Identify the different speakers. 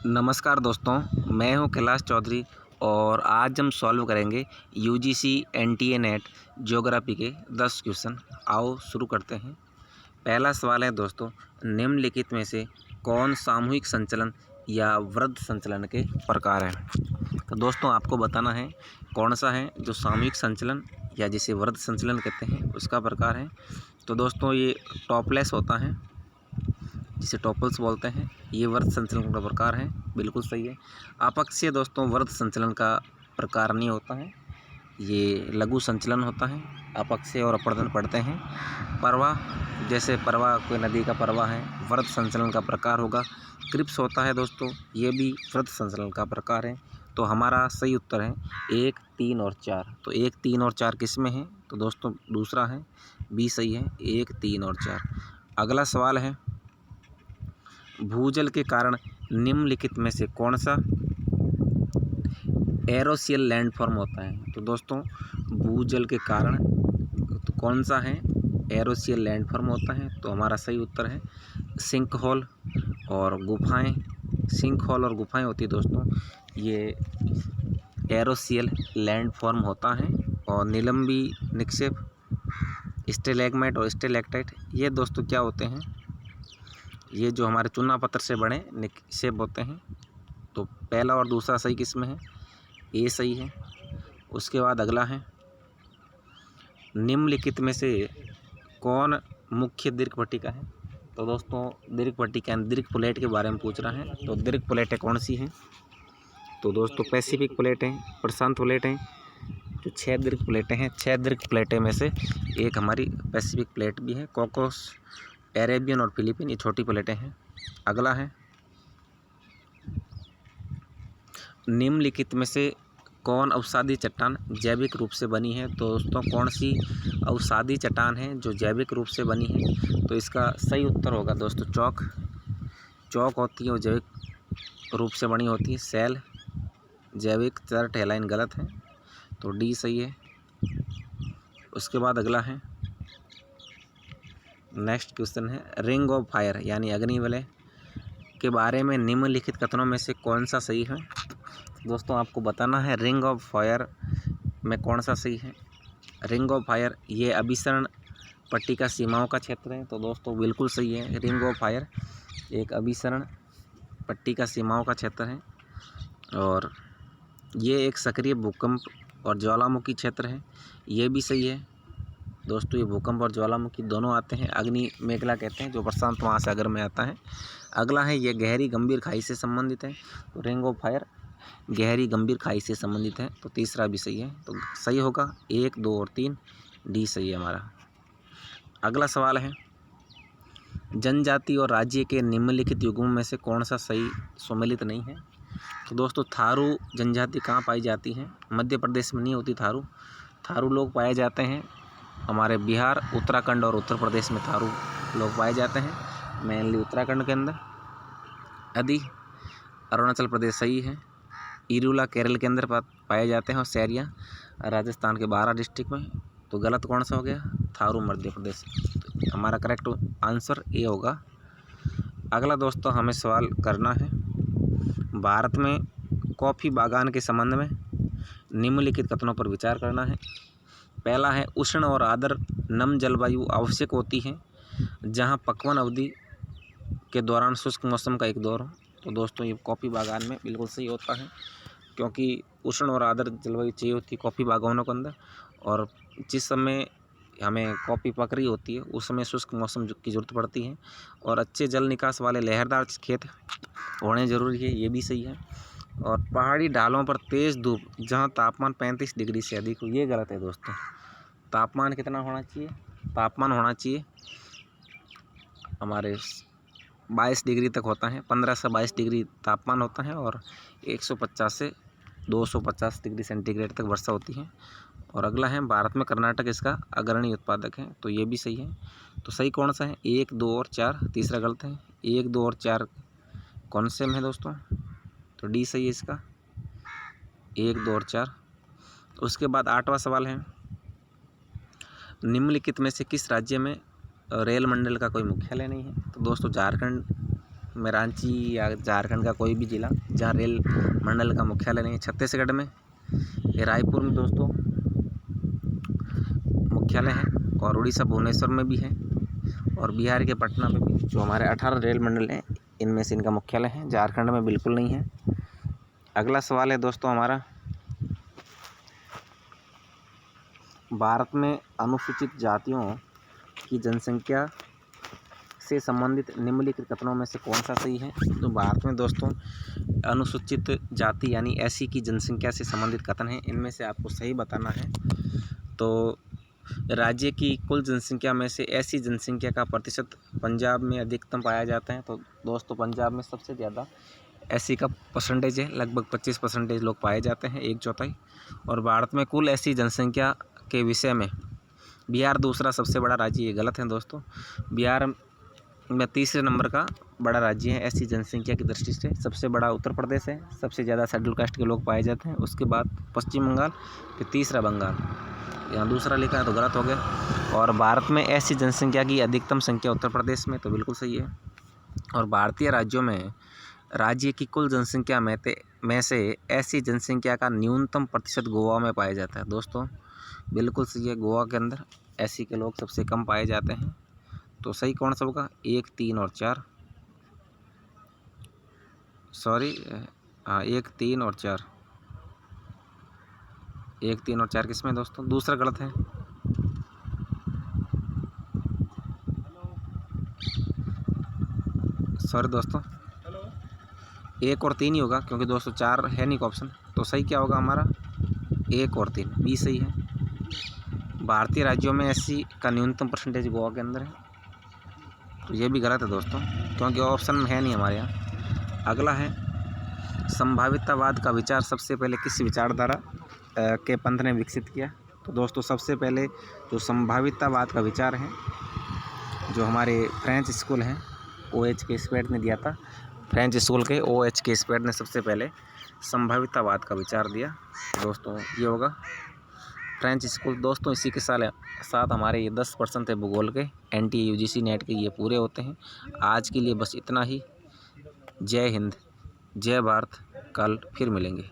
Speaker 1: नमस्कार दोस्तों, मैं हूं कैलाश चौधरी और आज हम सॉल्व करेंगे यूजीसी एनटीए नेट ज्योग्राफी के 10 क्वेश्चन। आओ शुरू करते हैं। पहला सवाल है दोस्तों, निम्नलिखित में से कौन सामूहिक संचलन या वृत्त संचलन के प्रकार हैं। तो दोस्तों आपको बताना है कौन सा है जो सामूहिक संचलन या जिसे वृत्त संचलन कहते हैं उसका प्रकार है। तो दोस्तों ये टॉपलेस होता है, जिसे टॉपल्स बोलते हैं, ये वृत्त संचलन का प्रकार है। बिल्कुल सही है। अपक्षीय दोस्तों वृत्त संचलन का प्रकार नहीं होता है, ये लघु संचलन होता है। अपक्षीय और अपर्दन पढ़ते हैं। प्रवाह, जैसे प्रवाह कोई नदी का प्रवाह है, वृत्त संचलन का प्रकार होगा। क्रिप्स होता है दोस्तों, ये भी वृत्त संचलन का प्रकार है। तो हमारा सही उत्तर है 1, 3 और 4। तो 1, 3 और 4 किस में है? तो दोस्तों दूसरा है, बी सही है, 1, 3 और 4। अगला सवाल है, भूजल के कारण निम्नलिखित में से कौन सा एरोशियल लैंडफॉर्म होता है। तो दोस्तों भूजल के कारण तो कौन सा है एरोशियल लैंडफॉर्म होता है? तो हमारा सही उत्तर है सिंक होल और गुफाएं। सिंक होल और गुफाएं होती है दोस्तों, ये एरोशियल लैंडफॉर्म होता है। और निलंबी निक्षेप, स्टेलैग्माइट और स्टेलैक्टाइट, ये दोस्तों क्या होते हैं? ये जो हमारे चूना पत्थर से बने निक्षेप होते हैं। तो पहला और दूसरा सही किस में है? ए सही है। उसके बाद अगला है, निम्नलिखित में से कौन मुख्य दीर्घ पट्टिका है। तो दोस्तों दीर्घ पट्टिका दीर्घ प्लेट के बारे में पूछ रहा है। तो दीर्घ प्लेटें कौन सी हैं? तो दोस्तों पैसिफिक प्लेटें, प्रशांत प्लेटें, जो 6 दीर्घ प्लेटें हैं, 6 दीर्घ प्लेटें में से एक हमारी पैसिफिक प्लेट भी है। कोकोस, अरेबियन और फिलीपीन, ये छोटी प्लेटें हैं। अगला है, निम्नलिखित में से कौन अवसादी चट्टान जैविक रूप से बनी है। तो दोस्तों कौन सी अवसादी चट्टान है जो जैविक रूप से बनी है? तो इसका सही उत्तर होगा दोस्तों चौक। चौक होती है वो जैविक रूप से बनी होती है। सेल, जैविक, चर्ट, हेलाइन गलत है, तो डी सही है। उसके बाद अगला है, नेक्स्ट क्वेश्चन है, रिंग ऑफ फायर यानी अग्निवलय के बारे में निम्नलिखित कथनों में से कौन सा सही है। दोस्तों आपको बताना है रिंग ऑफ फायर में कौन सा सही है। रिंग ऑफ फायर ये अभिसरण पट्टिका सीमाओं का क्षेत्र है। तो दोस्तों बिल्कुल सही है, रिंग ऑफ फायर एक अभिसरण पट्टिका सीमाओं का क्षेत्र है। और ये एक सक्रिय भूकंप और ज्वालामुखी क्षेत्र है, ये भी सही है दोस्तों। ये भूकंप और ज्वालामुखी दोनों आते हैं, अग्नि मेखला कहते हैं, जो प्रशांत महासागर में आता है। अगला है, ये गहरी गंभीर खाई से संबंधित है। तो रिंग ऑफ फायर गहरी गंभीर खाई से संबंधित है, तो तीसरा भी सही है। तो सही होगा 1, 2 और 3, डी सही है हमारा। अगला सवाल है, जनजाति और राज्य के निम्नलिखित युग्मों में से कौन सा सही सम्मिलित नहीं है। तो दोस्तों थारू जनजाति कहाँ पाई जाती है? मध्य प्रदेश में नहीं होती थारू। थारू लोग पाए जाते हैं हमारे बिहार, उत्तराखंड और उत्तर प्रदेश में थारू लोग पाए जाते हैं, मेनली उत्तराखंड के अंदर। यदि अरुणाचल प्रदेश सही है। इरुला केरल के अंदर पाए जाते हैं और सैरिया राजस्थान के 12 डिस्ट्रिक्ट में। तो गलत कौन सा हो गया? थारू मध्य प्रदेश। तो हमारा करेक्ट आंसर ए होगा। अगला दोस्तों हमें सवाल करना है, भारत में कॉफ़ी बागान के संबंध में निम्नलिखित कथनों पर विचार करना है। पहला है, उष्ण और आर्द्र नम जलवायु आवश्यक होती है जहां पकवन अवधि के दौरान शुष्क मौसम का एक दौर हो। तो दोस्तों ये कॉफ़ी बागान में बिल्कुल सही होता है, क्योंकि उष्ण और आर्द्र जलवायु चाहिए होती है कॉफ़ी बागानों के अंदर। और जिस समय हमें कॉफ़ी पक रही होती है उस समय शुष्क मौसम की ज़रूरत पड़ती है। और अच्छे जल निकास वाले लहरदार खेत होने ज़रूरी है, ये भी सही है। और पहाड़ी ढालों पर तेज़ धूप जहाँ तापमान 35 डिग्री से अधिक हो, ये गलत है दोस्तों। तापमान कितना होना चाहिए? तापमान होना चाहिए हमारे 22 डिग्री तक होता है, 15 से 22 डिग्री तापमान होता है और 150 से 250 डिग्री सेंटीग्रेड तक वर्षा होती है। और अगला है, भारत में कर्नाटक इसका अग्रणी उत्पादक है, तो ये भी सही है। तो सही कौन सा है? 1, 2 और 4, तीसरा गलत है। 1, 2 और 4 कौन से में है दोस्तों? तो डी सही है इसका, 1, 2 और 4। उसके बाद 8वां सवाल है, निम्नलिखित में से किस राज्य में रेल मंडल का कोई मुख्यालय नहीं है। तो दोस्तों झारखंड में रांची या झारखंड का कोई भी ज़िला जहाँ रेल मंडल का मुख्यालय नहीं है। छत्तीसगढ़ में ये रायपुर में दोस्तों मुख्यालय है, और उड़ीसा भुवनेश्वर में भी है, और बिहार के पटना में भी। जो हमारे 18 रेल मंडल हैं इनमें से इनका मुख्यालय है। झारखंड में बिल्कुल नहीं है। अगला सवाल है दोस्तों हमारा, भारत में अनुसूचित जातियों की जनसंख्या से संबंधित निम्नलिखित कथनों में से कौन सा सही है। तो भारत में दोस्तों अनुसूचित जाति यानी एससी की जनसंख्या से संबंधित कथन है, इनमें से आपको सही बताना है। तो राज्य की कुल जनसंख्या में से एससी जनसंख्या का प्रतिशत पंजाब में अधिकतम पाया जाता है। तो दोस्तों पंजाब में सबसे ज़्यादा एससी का परसेंटेज है, लगभग 25% लोग पाए जाते हैं, 1/4। और भारत में कुल एससी जनसंख्या के विषय में बिहार दूसरा सबसे बड़ा राज्य, ये गलत है दोस्तों। बिहार में तीसरे नंबर का बड़ा राज्य है एससी जनसंख्या की दृष्टि से। सबसे बड़ा उत्तर प्रदेश है, सबसे ज़्यादा शेड्यूल कास्ट के लोग पाए जाते हैं, उसके बाद पश्चिम बंगाल, फिर तीसरा बंगाल। यहाँ दूसरा लिखा है तो गलत हो गया। और भारत में एससी जनसंख्या की अधिकतम संख्या उत्तर प्रदेश में, तो बिल्कुल सही है। और भारतीय राज्यों में राज्य की कुल जनसंख्या में से एससी जनसंख्या का न्यूनतम प्रतिशत गोवा में पाया जाता है। दोस्तों बिल्कुल सही है, गोवा के अंदर एससी के लोग सबसे कम पाए जाते हैं। तो सही कौन सा होगा, 1, 3 और 4। सॉरी, हाँ 1, 3 और 4। 1, 3 और 4 किसमें दोस्तों, दूसरा गलत है। सॉरी दोस्तों, 1 और 3 ही होगा, क्योंकि दोस्तों 4 है नहीं का ऑप्शन। तो सही क्या होगा हमारा, 1 और 3, बी सही है। भारतीय राज्यों में एससी का न्यूनतम परसेंटेज गोवा के अंदर है, तो ये भी गलत है दोस्तों, क्योंकि ऑप्शन में है नहीं हमारे यहाँ। अगला है, संभावितवाद का विचार सबसे पहले किस विचारधारा के पंथ ने विकसित किया। तो दोस्तों सबसे पहले जो संभावितवाद का विचार है, जो हमारे फ्रेंच स्कूल हैं, OH के स्पेड ने दिया था। फ्रेंच स्कूल के OH के स्पेड ने सबसे पहले संभावितवाद का विचार दिया। दोस्तों ये होगा फ्रेंच स्कूल। दोस्तों इसी के साथ हमारे ये 10 प्रश्न थे भूगोल के, NTA UGC नेट के, ये पूरे होते हैं। आज के लिए बस इतना ही। जय हिंद, जय भारत। कल फिर मिलेंगे।